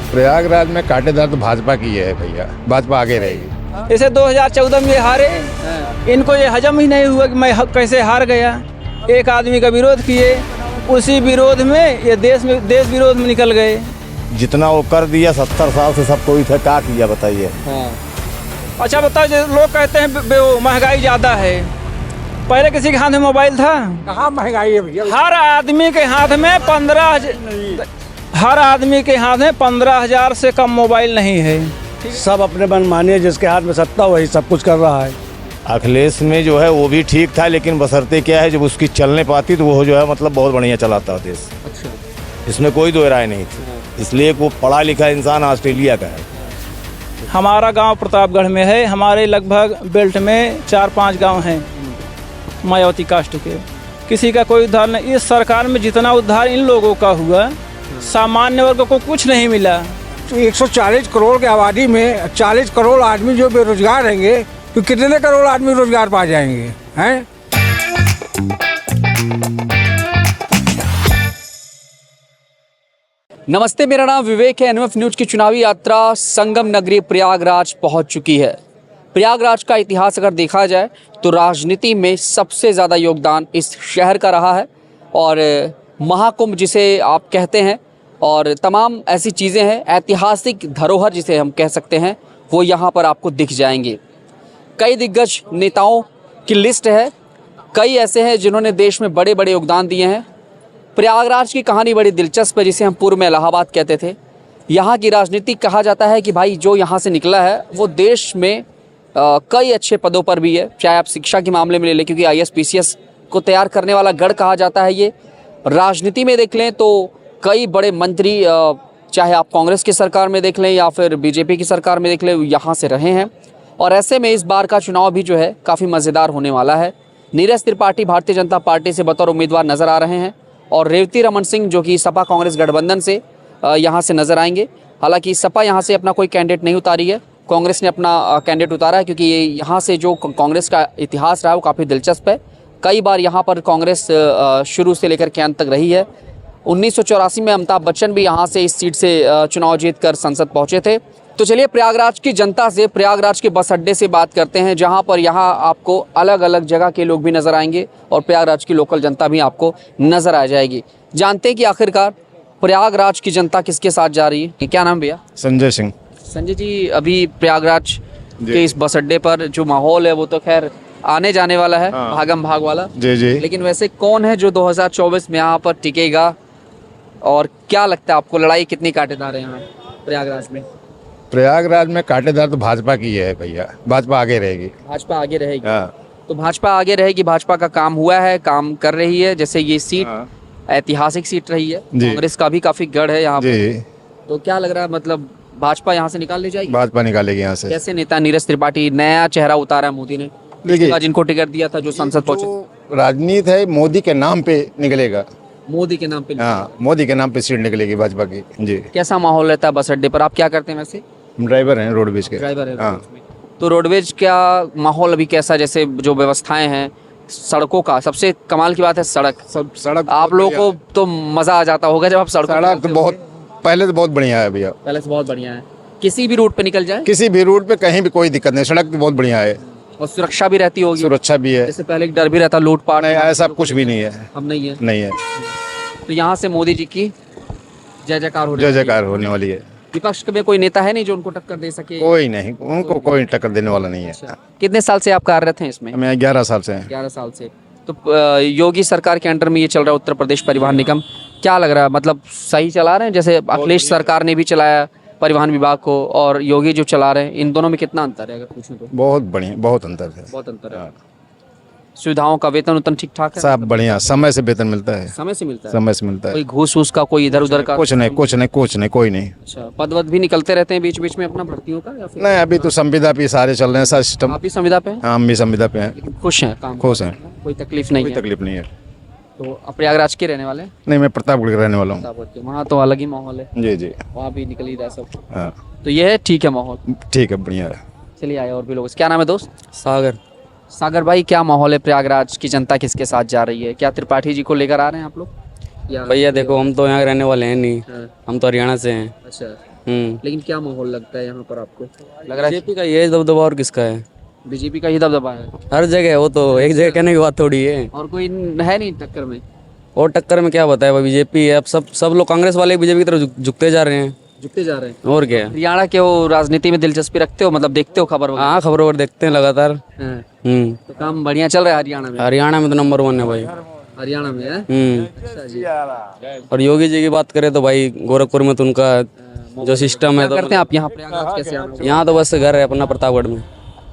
प्रयागराज में कांटेदार तो भाजपा की है भैया, भाजपा आगे रहेगी। जैसे 2014 में ये हारे, इनको ये हजम ही नहीं हुआ कि मैं कैसे हार गया। एक आदमी का विरोध किए, उसी विरोध में ये देश विरोध में निकल गए। जितना वो कर दिया 70 साल से सब कोई थे, क्या किया बताइए। अच्छा बताओ, जो लोग कहते हैं महंगाई ज़्यादा है, पहले किसी के हाथ में मोबाइल था? कहाँ महंगाई है भैया? हर आदमी के हाथ में 15,000 से कम मोबाइल नहीं है। सब अपने मनमानी, जिसके हाथ में सत्ता वही सब कुछ कर रहा है। अखिलेश में जो है वो भी ठीक था, लेकिन बशर्ते क्या है, जब उसकी चलने पाती तो वो जो है मतलब बहुत बढ़िया चलाता देश। अच्छा, इसमें कोई दो राय नहीं थी, इसलिए वो पढ़ा लिखा इंसान ऑस्ट्रेलिया का है। हमारा गांव प्रतापगढ़ में है। हमारे लगभग बेल्ट में 4-5 गांव हैं मायावती कास्ट के। किसी का कोई उद्धार नहीं। इस सरकार में जितना उद्धार इन लोगों का हुआ, सामान्य वर्ग को कुछ नहीं मिला। तो 140 करोड़ की आबादी में 40 करोड़ आदमी जो बेरोजगार रहेंगे, तो कितने करोड़ आदमी रोजगार पा जाएंगे हैं? नमस्ते, मेरा नाम विवेक है। एनएमएफ न्यूज की चुनावी यात्रा संगम नगरी प्रयागराज पहुंच चुकी है। प्रयागराज का इतिहास अगर देखा जाए तो राजनीति में सबसे ज़्यादा योगदान इस शहर का रहा है, और महाकुंभ जिसे आप कहते हैं और तमाम ऐसी चीज़ें हैं, ऐतिहासिक धरोहर जिसे हम कह सकते हैं, वो यहाँ पर आपको दिख जाएंगे। कई दिग्गज नेताओं की लिस्ट है, कई ऐसे हैं जिन्होंने देश में बड़े बड़े योगदान दिए हैं। प्रयागराज की कहानी बड़ी दिलचस्प है, जिसे हम पूर्व में इलाहाबाद कहते थे। यहाँ की राजनीति कहा जाता है कि भाई जो यहाँ से निकला है वो देश में कई अच्छे पदों पर भी है, चाहे आप शिक्षा के मामले में ले लें, क्योंकि IAS PCS को तैयार करने वाला गढ़ कहा जाता है ये। राजनीति में देख लें तो कई बड़े मंत्री, चाहे आप कांग्रेस की सरकार में देख लें या फिर BJP की सरकार में देख लें, यहाँ से रहे हैं। और ऐसे में इस बार का चुनाव भी जो है काफ़ी मज़ेदार होने वाला है। नीरज त्रिपाठी भारतीय जनता पार्टी से बतौर उम्मीदवार नज़र आ रहे हैं, और रेवती रमन सिंह जो कि सपा कांग्रेस गठबंधन से यहाँ से नज़र आएंगे। हालांकि सपा यहाँ से अपना कोई कैंडिडेट नहीं उतारी है, कांग्रेस ने अपना कैंडिडेट उतारा है, क्योंकि ये यहाँ से जो कांग्रेस का इतिहास रहा है वो काफ़ी दिलचस्प है। कई बार यहाँ पर कांग्रेस शुरू से लेकर के अंत तक रही है। 1984 में अमिताभ बच्चन भी यहाँ से इस सीट से चुनाव जीतकर संसद पहुँचे थे। तो चलिए प्रयागराज की जनता से, प्रयागराज के बस अड्डे से बात करते हैं, जहाँ पर यहाँ आपको अलग अलग जगह के लोग भी नज़र आएंगे और प्रयागराज की लोकल जनता भी आपको नज़र आ जाएगी। जानते हैं कि आखिरकार प्रयागराज की जनता किसके साथ जा रही है। क्या नाम भैया? संजय सिंह। संजय जी, अभी प्रयागराज के इस बस अड्डे पर जो माहौल है वो तो खैर आने जाने वाला है, भागम भाग वाला। जी। लेकिन वैसे कौन है जो 2024 में यहाँ पर टिकेगा, और क्या लगता है आपको, लड़ाई कितनी कांटेदार है यहाँ प्रयागराज में? प्रयागराज में कांटेदार तो भाजपा की है भैया, भाजपा आगे रहेगी। भाजपा आगे रहेगी। तो भाजपा आगे रहेगी। भाजपा का काम हुआ है, काम कर रही है। जैसे ये सीट ऐतिहासिक सीट रही है, कांग्रेस का भी काफी गढ़ है यहाँ पर। तो क्या लग रहा है, मतलब भाजपा यहाँ से निकाल ले जाएगी? भाजपा निकालेगी यहाँ से। कैसे नेता नीरज त्रिपाठी, नया चेहरा उतारा है मोदी ने, जिनको टिकट दिया था, जो संसद पहुंचे। राजनीति है, मोदी के नाम पे निकलेगा। मोदी के नाम पे? हाँ, मोदी के नाम पे सीट निकलेगी भाजपा की। जी। कैसा माहौल रहता है बस अड्डे पर? आप क्या करते हैं वैसे? ड्राइवर हैं, रोडवेज के। ड्राइवर है। हाँ। तो रोडवेज का माहौल अभी कैसा? जैसे जो व्यवस्थाएं हैं सड़कों का, सबसे कमाल की बात है सड़क आप लोगों को तो मजा आ जाता होगा जब आप सड़क तो बहुत पहले तो बहुत बढ़िया है भैया, पहले से बहुत बढ़िया है। किसी भी रूट पे निकल जाए, किसी भी रूट पे कहीं भी कोई दिक्कत नहीं, सड़क तो बहुत बढ़िया है। और सुरक्षा भी रहती होगी? सुरक्षा भी है। जैसे पहले एक डर भी रहता लूटपाट। नहीं, ऐसा कुछ भी नहीं है। अब नहीं है? नहीं है। तो यहाँ से मोदी जी की जय जयकार होने वाली है। विपक्ष में कोई नेता है नहीं जो उनको टक्कर दे सके? कोई नहीं, उनको कोई टक्कर देने वाला नहीं है। कितने साल से आप कार्यरत हैं इसमें? मैं 11 साल से हैं। 11 साल से। तो योगी सरकार के अंडर में ये चल रहा है उत्तर प्रदेश परिवहन निगम, क्या लग रहा है, मतलब सही चला रहे हैं? जैसे अखिलेश सरकार ने भी चलाया परिवहन विभाग को, और योगी जो चला रहे हैं, इन दोनों में कितना अंतर है अगर पूछूं तो? बहुत बढ़िया, बहुत अंतर है। बहुत अंतर है। सुविधाओं का वेतन उतन ठीक ठाक है? सब बढ़िया, समय से वेतन मिलता है। समय से मिलता है? समय से मिलता है। कोई घूस वूस का, कोई इधर उधर का? कुछ नहीं, कोई नहीं। अच्छा, पद वद भी निकलते रहते हैं बीच बीच में अपना भर्तियों का, या फिर? नहीं, अभी तो संविदा पे सारे चल रहे हैं, सारा सिस्टम। आप भी संविदा पे हैं? हाँ, हम भी संविदा पे हैं। खुश हैं? काम खुश हैं, कोई तकलीफ नहीं है? कोई तकलीफ नहीं है। तो आप प्रयागराज के रहने वाले हैं? नहीं, मैं प्रतापगढ़ का रहने वाला हूँ। वहाँ तो अलग ही माहौल है। जी। वहाँ भी निकल ही रहा सब। हाँ, तो ये है, ठीक है माहौल? ठीक है, बढ़िया है। चलिए आए और भी लोग। क्या नाम है दोस्त? सागर भाई, क्या माहौल है? प्रयागराज की जनता किसके साथ जा रही है? क्या त्रिपाठी जी को लेकर आ रहे हैं आप लोग? भैया देखो, हम तो यहाँ रहने वाले हैं नहीं, हम तो हरियाणा से हैं। अच्छा। लेकिन क्या माहौल लगता है यहाँ पर आपको? लग रहा है बीजेपी का ये दबदबा और किसका है? बीजेपी का ही दबदबा है हर जगह है, वो तो एक जगह कहने की बात थोड़ी है। और कोई है नहीं टक्कर में? और टक्कर में क्या बताए, बीजेपी है। अब सब लोग कांग्रेस वाले बीजेपी की तरफ झुकते जा रहे हैं। झुकते जा रहे हैं। और क्या है? हरियाणा के वो राजनीति में दिलचस्पी रखते हो, मतलब देखते हो खबर वगैरह? हाँ, खबरों पर देखते हैं लगातार। हाँ। तो काम बढ़िया चल रहा है हरियाणा में? हरियाणा में तो नंबर 1 है भाई। हरियाणा में है? अच्छा जी। और योगी जी की बात करें तो भाई गोरखपुर में तो उनका जो सिस्टम है, क्या तो करते हैं आप यहाँ प्रयागराज कैसे आना? यहाँ तो बस घर है अपना प्रतापगढ़ में।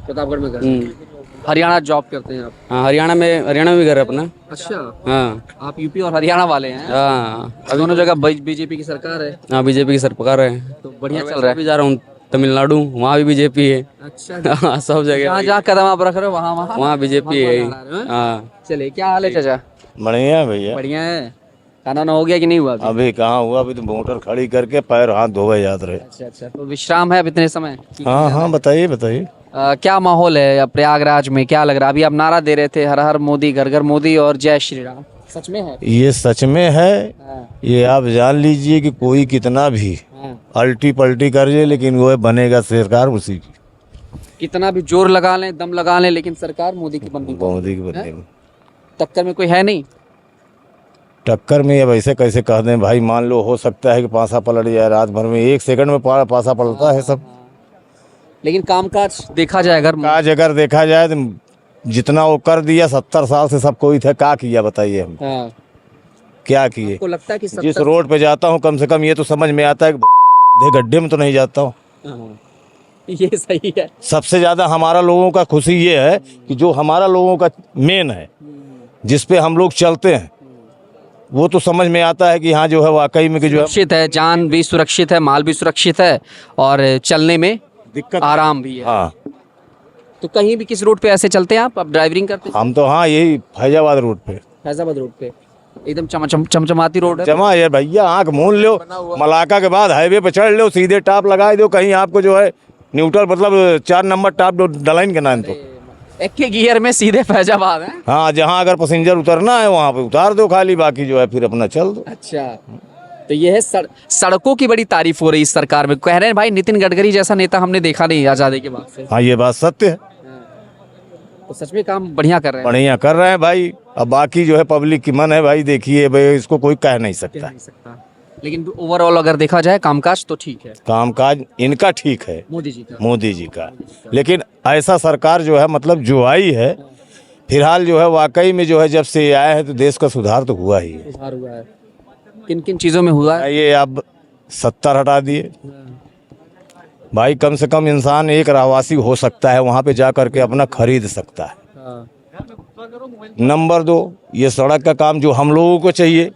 प्रतापगढ़ में घर? हरियाणा जॉब करते हैं आप? हाँ, हरियाणा में भी घर है अपना। अच्छा, हाँ आप यूपी और हरियाणा वाले हैं? हाँ। दोनों जगह बीजेपी की सरकार है हाँ, बीजेपी की सरकार है। तो बढ़िया चल रहा है। भी जा रहा हूँ तमिलनाडु, वहाँ भी बीजेपी है। अच्छा, हाँ, सब जगह जहाँ जहाँ कदम आप रख रहे हो वहाँ वहाँ वहाँ बीजेपी है। हाँ, चलिए, क्या हाल है चाचा? बढ़िया है भैया। बढ़िया है। खाना ना हो गया कि नहीं हुआ अभी? अभी कहाँ हुआ, अभी तो मोटर खड़ी करके पैर हाथ धोवे जाते रहे। अच्छा अच्छा, तो विश्राम है अब इतने समय? हाँ, बताइए बताइए। क्या माहौल है प्रयागराज में, क्या लग रहा है? अभी आप नारा दे रहे थे, हर हर मोदी, घर घर मोदी और जय श्री राम, सच में है? ये सच में है। ये आप जान लीजिए कि कोई कितना भी अल्टी पल्टी कर जाए, लेकिन वो बनेगा सरकार उसी की। कितना भी जोर लगा लें, दम लगा लें, लेकिन सरकार मोदी की बननी। मोदी की बनेगी। टक्कर में कोई है नहीं? टक्कर में ये वैसे कैसे कह दें भाई, मान लो हो सकता है कि पासा पलट जाए रात भर में, 1 सेकंड में पासा पलटता है सब। लेकिन कामकाज देखा जाए, काज अगर देखा जाए तो जितना वो कर दिया 70 साल से सब कोई थे, क्या किया बताइए हम? क्या किए? आपको लगता है कि जिस रोड पे जाता हूँ कम से कम ये तो समझ में आता है कि गड्ढे में तो नहीं जाता हूँ। ये सही है। सबसे ज्यादा हमारा लोगों का खुशी ये है कि जो हमारा लोगों का मेन है, जिस पे हम लोग चलते हैं, वो तो समझ में आता है कि हाँ जो है वाकई में कि जो है सुरक्षित है, जान भी सुरक्षित है, माल भी सुरक्षित है और चलने में दिक्कत आराम भी है। हाँ, तो कहीं भी किस रोड पे ऐसे चलते हैं आप ड्राइविंग करते हैं? हम तो हाँ यही फैजाबाद रोड पे, फैजाबाद रोड पे एकदम चमचमाती रोड है। जमा यार भैया, आंख मूंद लो, मलाका के बाद हाईवे पे चढ़ लो, सीधे टॉप लगा दो, कहीं आपको जो है न्यूट्रल मतलब 4 नंबर टॉप डलाइन के नाम तो एक के गियर में सीधे फैजाबाद है। हाँ, जहाँ अगर पैसेंजर उतरना है वहाँ पे उतार दो खाली, बाकी जो है फिर अपना चल दो। अच्छा, तो ये है सड़कों की बड़ी तारीफ हो रही है इस सरकार में। कह रहे हैं भाई नितिन गडकरी जैसा नेता हमने देखा नहीं आजादी के बाद से। हाँ, ये बात सत्य है। तो सच में काम बढ़िया कर रहे हैं। बढ़िया कर रहे हैं भाई। अब बाकी जो है पब्लिक की मन है भाई, देखिए भाई, इसको कोई कह नहीं सकता। लेकिन ओवरऑल अगर देखा जाए कामकाज तो ठीक है। कामकाज इनका ठीक है, मोदी जी का। मोदी जी का। लेकिन ऐसा सरकार जो है मतलब जो आई है फिलहाल जो है वाकई में जो है जब से आया है तो देश का सुधार तो हुआ ही है। सुधार हुआ है। किन किन चीजों में हुआ है? ये अब 70 हटा दिए भाई, कम से कम इंसान एक रहवासी हो सकता है, वहाँ पे जा करके अपना खरीद सकता है। नंबर 2, ये सड़क का काम जो हम लोगों को चाहिए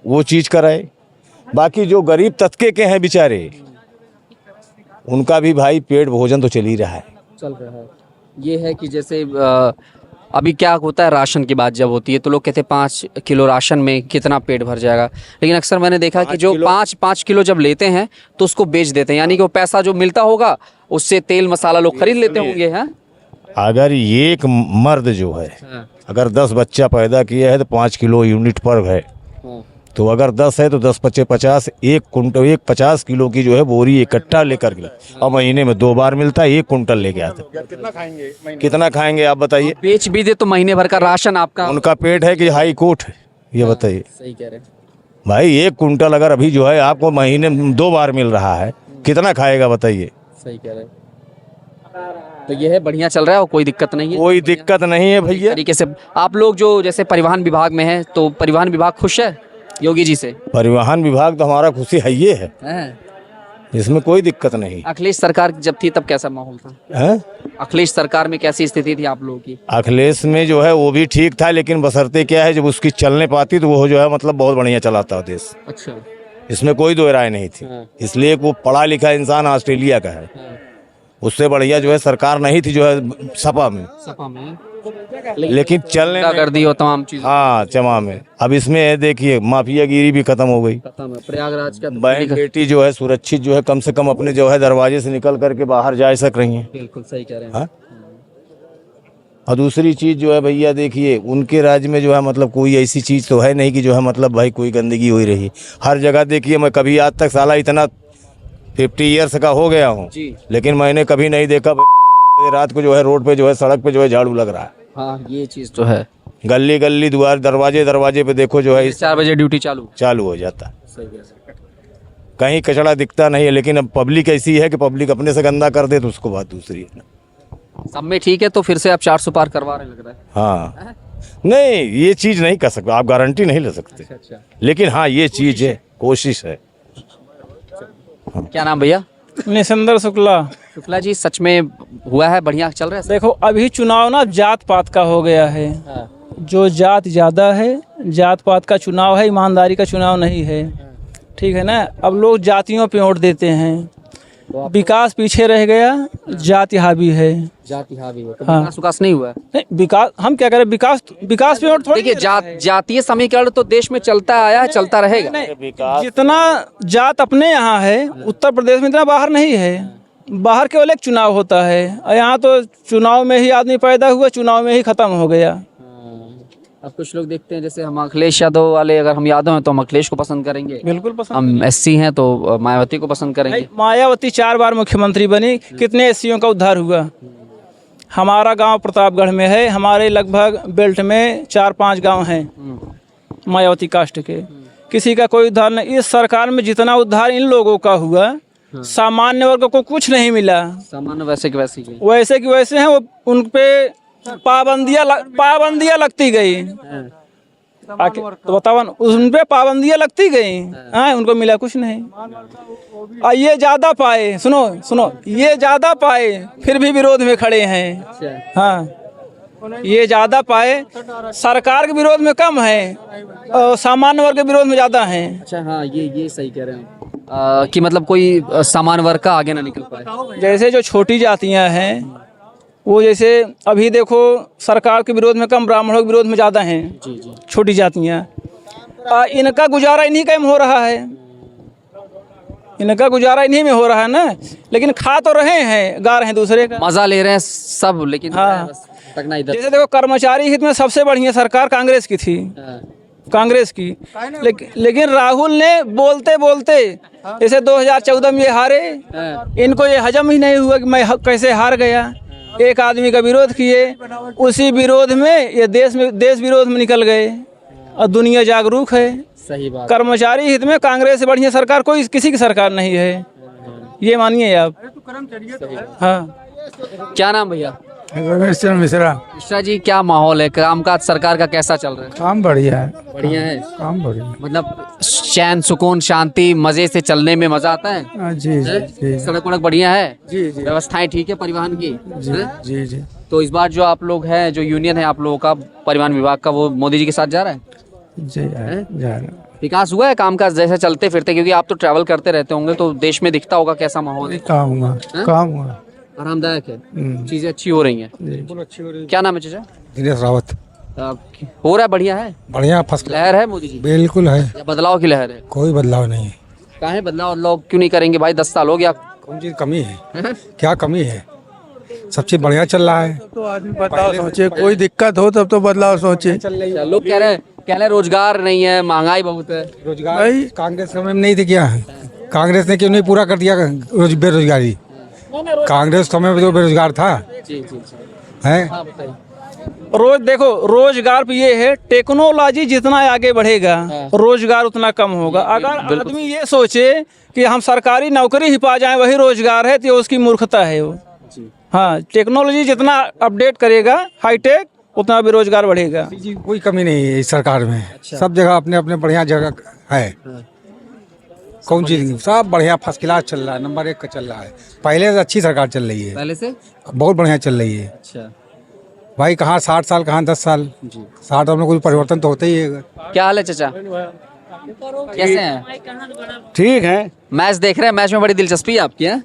वो चीज़ कराए। बाकी जो गरीब तबके के हैं बेचारे, उनका भी भाई पेट भोजन तो चल ही रहा है। चल रहा है। ये है कि जैसे अभी क्या होता है, राशन की बात जब होती है तो लोग कहते हैं 5 किलो राशन में कितना पेट भर जाएगा, लेकिन अक्सर मैंने देखा कि जो 5 किलो जब लेते हैं तो उसको बेच देते हैं, यानी कि वो पैसा जो मिलता होगा उससे तेल मसाला लोग खरीद लेते होंगे। हैं अगर एक मर्द जो है अगर 10 बच्चा पैदा किया है तो 5 किलो यूनिट पर है, तो अगर 10 है तो 10 पचे 50, 1 कुंटल 50 किलो की जो है बोरी इकट्ठा लेकर के, और महीने में 2 बार मिलता है, 1 कुंटल लेके आते। कितना खाएंगे आप बताइए? बेच भी दे तो महीने भर का राशन आपका। उनका पेट है कि हाई कोर्ट है, ये बताइए। सही कह रहे हैं भाई, 1 कुंटल अगर अभी जो है आपको महीने में 2 बार मिल रहा है, कितना खाएगा बताइए? सही कह रहे हैं। तो ये है, बढ़िया चल रहा है और कोई दिक्कत नहीं है। कोई दिक्कत नहीं है भैया। तरीके से आप लोग जो जैसे परिवहन विभाग में हैं, तो परिवहन विभाग खुश है योगी जी से? परिवहन विभाग तो हमारा खुशी है, ये है, इसमें कोई दिक्कत नहीं। अखिलेश सरकार जब थी तब कैसा माहौल था? है? अखिलेश सरकार में कैसी स्थिति थी आप लोगों की? अखिलेश में जो है वो भी ठीक था, लेकिन बशर्ते क्या है, जब उसकी चलने पाती तो वो जो है मतलब बहुत बढ़िया चलाता देश। अच्छा, इसमें कोई दो राय नहीं थी। इसलिए वो पढ़ा लिखा इंसान ऑस्ट्रेलिया का है, उससे बढ़िया जो है सरकार नहीं थी जो है सपा में। लेकिन चलने कर दी हो तमाम चीजें। हाँ, चमा में। अब इसमें देखिए माफियागिरी भी खत्म हो गई। खत्म है। प्रयागराज का बहन बेटी जो है सुरक्षित जो है कम से कम अपने जो है दरवाजे से निकल करके बाहर जा सक रही हैं। बिल्कुल सही कह रहे हैं। हाँ? और दूसरी चीज जो है भैया देखिए, उनके राज्य में जो है मतलब कोई ऐसी चीज तो है नहीं कि जो है मतलब भाई कोई गंदगी हो रही। हर जगह देखिए, मैं कभी आज तक साला इतना 50 ईयर्स का हो गया हूँ, जी। लेकिन मैंने कभी नहीं देखा रात को जो है रोड पे जो है सड़क पे जो है झाड़ू लग रहा है। हाँ ये चीज़ तो है। गली गली द्वार दरवाजे दरवाजे पे देखो जो है 4 बजे ड्यूटी चालू हो जाता है। कहीं कचड़ा दिखता नहीं है, लेकिन अब पब्लिक ऐसी है कि पब्लिक अपने से गंदा कर दे तो उसको बात दूसरी है। सब में ठीक है, तो फिर से आप 400 पार करवा रहे हैं लग रहा है। हाँ नहीं, ये चीज़ नहीं कर सकते आप, गारंटी नहीं ले सकते, अच्छा। लेकिन हाँ ये चीज़ है, कोशिश है। क्या नाम भैया? निसंदर शुक्ला। शुक्ला जी, सच में हुआ है, बढ़िया चल रहा है? देखो अभी चुनाव ना जात पात का हो गया है। जो जात ज़्यादा है, जात पात का चुनाव है, ईमानदारी का चुनाव नहीं है। ठीक है ना। अब लोग जातियों पे वोट देते हैं, विकास पीछे रह गया, जाति हावी है। जाति हावी है, तो हाँ। विकास विकास नहीं हुआ है। नहीं, विकास हम क्या करें, विकास विकास पे वोट थोड़ी देखिए, जातीय समीकरण तो देश में चलता आया है, चलता रहेगा। नहीं, जितना जात अपने यहाँ है उत्तर प्रदेश में इतना बाहर नहीं है। बाहर केवल एक चुनाव होता है, और यहाँ तो चुनाव में ही आदमी पैदा हुआ, चुनाव में ही खत्म हो गया। अब कुछ लोग देखते हैं, जैसे हम अखिलेश यादव वाले, अगर हम यादव हैं तो हम अखिलेश को पसंद करेंगे, बिल्कुल पसंद। हम एससी हैं तो मायावती को पसंद करेंगे। भाई, मायावती 4 बार मुख्यमंत्री बनी, कितने एससीओं का उद्धार हुआ। हमारा गांव प्रतापगढ़ में है, हमारे लगभग बेल्ट में 4-5 गांव हैं मायावती कास्ट के, किसी का कोई उद्धार नहीं। इस सरकार में जितना उद्धार इन लोगों का हुआ, सामान्य वर्ग को कुछ नहीं मिला। सामान्य वैसे की वैसे ही। वैसे की वैसे हैं, वो उन पे पाबंदियां लगती गई। आके तो बताओ, उन पे पाबंदियां लगती गई, हाँ, उनको मिला कुछ नहीं। और ये ज्यादा पाए, सुनो, ये ज्यादा पाए फिर भी विरोध में खड़े हैं। हाँ, ये ज्यादा पाए, सरकार के विरोध में कम है और सामान्य वर्ग के विरोध में ज्यादा है। अच्छा, हाँ, ये सही कह रहे हैं कि मतलब कोई सामान्य वर्ग का आगे ना निकल पाए। जैसे जो छोटी जातियां हैं, वो जैसे अभी देखो सरकार के विरोध में कम, ब्राह्मणों के विरोध में ज़्यादा हैं। जी। छोटी जातियाँ, इनका गुजारा इन्हीं का में हो रहा है, इनका गुजारा इन्हीं में हो रहा है ना। लेकिन खा तो रहे हैं, गा रहे हैं दूसरे का, मजा ले रहे हैं सब, लेकिन हाँ, तकना इधर। जैसे देखो कर्मचारी हित में सबसे बढ़िया सरकार कांग्रेस की थी, कांग्रेस की। लेकिन राहुल ने बोलते बोलते, जैसे 2014 में ये हारे, इनको ये हजम ही नहीं हुआ कि मैं कैसे हार गया। एक आदमी का विरोध किए, उसी विरोध में ये देश विरोध में निकल गए, और दुनिया जागरूक है। सही बात। कर्मचारी हित में कांग्रेस से बढ़िया सरकार कोई किसी की सरकार नहीं है, ये मानिए आप। हाँ। क्या नाम भैया? रमेश चंद्र मिश्रा जी, क्या माहौल है, कामकाज सरकार का कैसा चल रहा है? काम बढ़िया है, बढ़िया है, काम बढ़िया। मतलब चैन सुकून शांति मजे से चलने में मजा आता है। जी जी। सड़क वड़क बढ़िया है, जी जी। व्यवस्थाएं ठीक है परिवहन की? जी जी। तो इस बार जो आप लोग हैं, जो यूनियन है आप लोगों का परिवहन विभाग का, वो मोदी जी के साथ जा रहा है? जी जा रहा। विकास हुआ है, कामकाज जैसे चलते फिरते, क्योंकि आप तो ट्रैवल करते रहते होंगे तो देश में दिखता होगा कैसा माहौल है? काम हुआ आरामदायक है, चीजें अच्छी हो रही हैं। क्या नाम है चाचा? दिनेश रावत। हो रहा है, बढ़िया है, बढ़िया, फर्स्ट लहर है मोदी जी? बिल्कुल है, या बदलाव की लहर है? कोई बदलाव नहीं है। कहाँ है बदलाव? लोग क्यों नहीं करेंगे भाई, 10 साल हो गया। कौन चीज कमी है? क्या कमी है? सब चीज बढ़िया चल रहा है। तो आदमी बदलाव सोचे, कोई दिक्कत हो तब तो बदलाव सोचे। लोग कह रहे हैं रोजगार नहीं है, महंगाई बहुत है। रोजगार कांग्रेस समय में नहीं थे क्या? कांग्रेस ने क्यों नहीं पूरा कर दिया बेरोजगारी? कांग्रेस समय में तो बेरोजगार था। जी है। रोज देखो, रोजगार पे ये है, टेक्नोलॉजी जितना आगे बढ़ेगा रोजगार उतना कम होगा। अगर आदमी ये सोचे कि हम सरकारी नौकरी ही पा जाएं वही रोजगार है, तो उसकी मूर्खता है वो। हाँ, टेक्नोलॉजी जितना अपडेट करेगा, हाईटेक, उतना बेरोजगार बढ़ेगा। कोई कमी नहीं है इस सरकार में। अच्छा। सब जगह अपने अपने बढ़िया जगह है। कौन चीज सब बढ़िया, फर्स्ट क्लास चल रहा है, नंबर 1 का चल रहा है। पहले से अच्छी सरकार चल रही है, पहले से बहुत बढ़िया चल रही है। अच्छा भाई, कहाँ 60 साल, कहाँ 10 साल जी। 60 में कोई परिवर्तन तो होता ही है। क्या हाल है चाचा, कैसे हैं? ठीक है। मैच देख रहे हैं? मैच में बड़ी दिलचस्पी है आपकी? है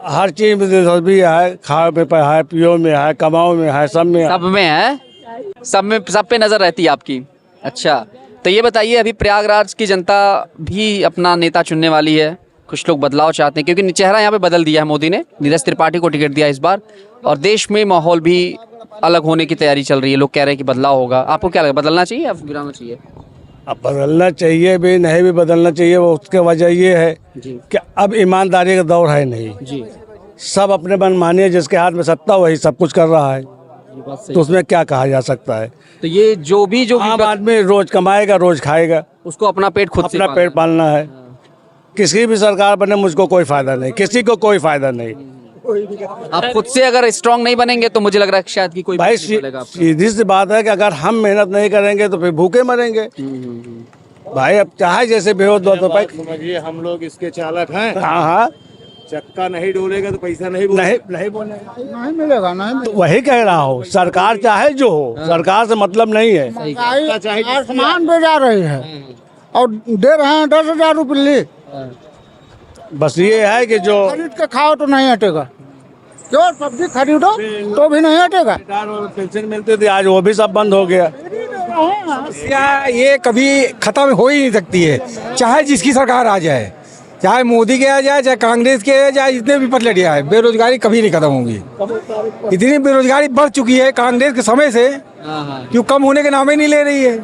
हर चीज में दिलचस्पी है, खाए पे है, पियो में है, कमाओ में है, सब में है, सब पे नजर रहती है आपकी। अच्छा, तो ये बताइए, अभी प्रयागराज की जनता भी अपना नेता चुनने वाली है, कुछ लोग बदलाव चाहते हैं, क्योंकि चेहरा यहाँ पे बदल दिया है मोदी ने, नीरज त्रिपाठी को टिकट दिया इस बार, और देश में माहौल भी अलग होने की तैयारी चल रही है। लोग कह रहे हैं कि बदलाव होगा। आपको क्या लगता है, बदलना चाहिए या गिराना चाहिए? अब बदलना चाहिए भी, नहीं भी बदलना चाहिए। वो उसके वजह ये है कि अब ईमानदारी का दौर है नहीं जी, सब अपने मनमानी है, जिसके हाथ में सत्ता वही सब कुछ कर रहा है, तो उसमें क्या कहा जा सकता है। तो ये जो भी आम आदमी रोज कमाएगा रोज खाएगा, उसको अपना पेट खुद से अपना पेट पालना है। किसी भी सरकार बने मुझको कोई फायदा नहीं, किसी को कोई फायदा नहीं। आप खुद से अगर स्ट्रांग नहीं बनेंगे तो मुझे लग रहा है कि शायद कि कोई भाई नहीं मिलेगा आपको। सीधी सी बात है कि अगर हम मेहनत नहीं करेंगे तो फिर भूखे मरेंगे। भाई अब चाहे जैसे भी हो, 2 रुपए समझिए हम लोग इसके चालक हैं, हाँ हाँ चक्का नहीं डोलेगा तो पैसा नहीं नहीं बोलेगा, नहीं मिलेगा, नहीं। तो वही कह रहा हूँ, सरकार चाहे जो हो, सरकार से मतलब नहीं है। आसमान पे जा रही है और दे रहे हैं 10,000 रुपये। बस ये है कि जो खरीद के खाओ तो नहीं हटेगा, क्यों सब्जी खरीदो तो भी नहीं हटेगा। पेंशन मिलती थी, आज वो भी सब बंद हो गया। ये कभी खत्म हो ही नहीं सकती है, चाहे जिसकी सरकार आ जाए, चाहे मोदी के आ जाए, चाहे कांग्रेस के आ जाए, जितने भी पतले आए, बेरोजगारी कभी नहीं खत्म होगी। इतनी बेरोजगारी बढ़ चुकी है कांग्रेस के समय से, क्यों कम होने के नाम ही नहीं ले रही है,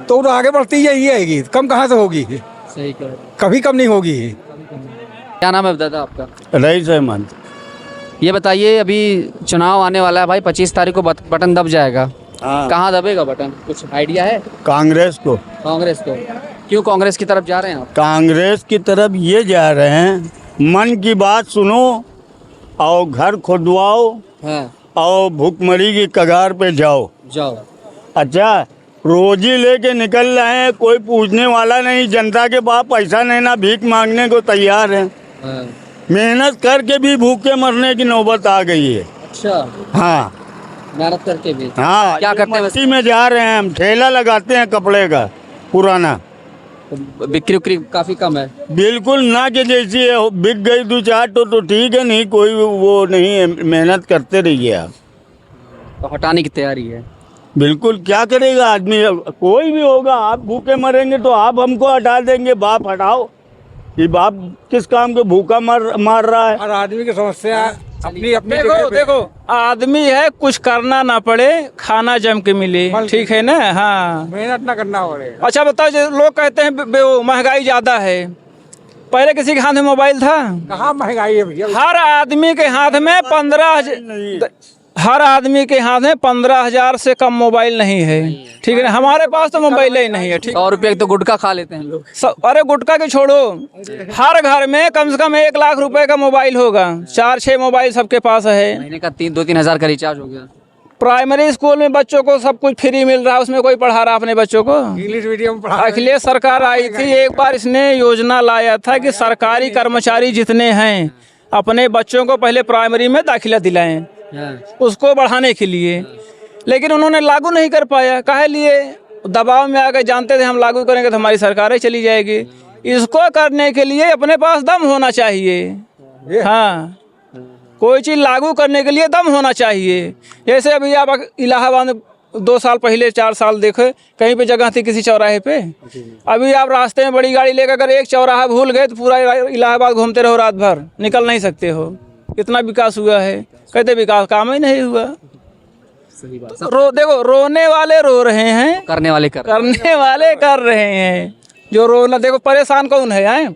तो आगे बढ़ती ही आएगी, कम कहाँ से होगी, सही कह कभी कम नहीं होगी। क्या नाम है दादा आपका? रईस अहमद। ये बताइए, अभी चुनाव आने वाला है भाई, 25 तारीख को बटन दब जाएगा। कहाँ दबेगा बटन, कुछ आइडिया है? कांग्रेस को। कांग्रेस को? क्यों कांग्रेस की तरफ जा रहे हैं आप? कांग्रेस की तरफ ये जा रहे हैं, मन की बात सुनो और घर खुदवाओ और भूखमरी की कगार पे जाओ। अच्छा, रोजी लेके निकल रहे हैं, कोई पूछने वाला नहीं, जनता के पास पैसा नहीं, ना भीख मांगने को तैयार है। मेहनत करके भी भूखे मरने की नौबत आ गई है। अच्छा, हाँ मेहनत करके भी? हाँ, क्या करते हैं? मस्ती में जा रहे हैं हम, ठेला लगाते हैं कपड़े का पुराना, बिक्री उक्री काफी कम है। बिल्कुल ना कि जैसी है, बिक गई 2-4 तो ठीक है, नहीं कोई वो नहीं है, मेहनत करते रहिए आप। तो हटाने की तैयारी है? बिल्कुल, क्या करेगा आदमी, कोई भी होगा, आप भूखे मरेंगे तो आप हमको हटा देंगे, बाप हटाओ, ये बाप किस काम के भूखा मार रहा है। हर आदमी की समस्या अपनी अपनी देखो आदमी है, कुछ करना ना पड़े, खाना जम के मिले, ठीक है ना। हाँ, मेहनत ना करना पड़े। अच्छा बताओ, जो लोग कहते हैं महंगाई ज्यादा है, पहले किसी के हाथ में मोबाइल था? कहाँ महंगाई है भैया? हर आदमी के हाथ में 15,000, हर आदमी के हाथ में 15,000 से कम मोबाइल नहीं है, ठीक है ना। हमारे पास तो मोबाइल ही नहीं है, ठीक। 100 रुपये तो गुटखा खा लेते हैं लोग। अरे गुटखा के छोड़ो, हर घर में कम से कम 1 लाख रुपए का मोबाइल होगा, 4-6 मोबाइल सबके पास है। महीने का 2-3 हज़ार का रिचार्ज हो गया। प्राइमरी स्कूल में बच्चों को सब कुछ फ्री मिल रहा है, उसमें कोई पढ़ा रहा अपने बच्चों को? इंग्लिश मीडियम पढ़ा। अखिलेश सरकार आई थी, एक बार इसने योजना लाया था कि सरकारी कर्मचारी जितने हैं अपने बच्चों को पहले प्राइमरी में दाखिला दिलाएं, उसको बढ़ाने के लिए, लेकिन उन्होंने लागू नहीं कर पाया। काहे लिए? दबाव में आ गए, जानते थे हम लागू करेंगे तो हमारी सरकारें चली जाएगी। इसको करने के लिए अपने पास दम होना चाहिए। हाँ, कोई चीज़ लागू करने के लिए दम होना चाहिए। जैसे अभी आप इलाहाबाद में 2 साल पहले 4 साल देखे, कहीं पे जगह थी किसी चौराहे पे, अभी आप रास्ते में बड़ी गाड़ी लेकर अगर एक चौराहा भूल गए तो पूरा इलाहाबाद घूमते रहो, रात भर निकल नहीं सकते हो। कितना विकास हुआ है, कहते विकास काम ही नहीं हुआ। सही बात। देखो, रोने वाले रो रहे हैं, करने वाले कर रहे हैं। जो रोना, देखो परेशान कौन है?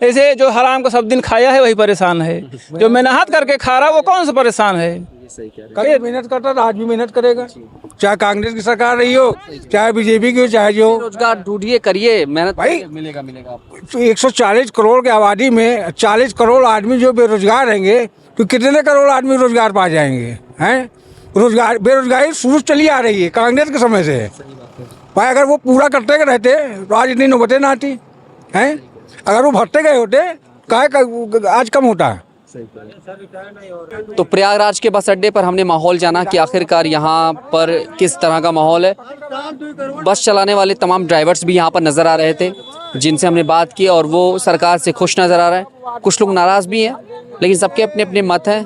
ऐसे जो हराम को सब दिन खाया है वही परेशान है, जो मेहनत करके खा रहा वो कौन सा परेशान है? कल मेहनत करता था, आज भी मेहनत करेगा, चाहे कांग्रेस की सरकार रही हो, चाहे बीजेपी की हो, चाहे जो। रोजगार ढूंढिए, करिए मेहनत, भाई मिलेगा आपको। तो 140 करोड़ की आबादी में 40 करोड़ आदमी जो बेरोजगार रहेंगे, तो कितने करोड़ आदमी रोजगार पा जाएंगे? हैं, रोजगार बेरोजगारी शुरू चली आ रही है कांग्रेस के समय से। भाई अगर वो पूरा करते रहते तो आज इतनी नौबतें ना आती हैं। अगर वो भरते गए होते, काहे आज कम होता है। तो प्रयागराज के बस अड्डे पर हमने माहौल जाना कि आखिरकार यहाँ पर किस तरह का माहौल है। बस चलाने वाले तमाम ड्राइवर्स भी यहाँ पर नज़र आ रहे थे, जिनसे हमने बात की, और वो सरकार से खुश नज़र आ रहा है। कुछ लोग नाराज़ भी हैं, लेकिन सबके अपने अपने मत हैं।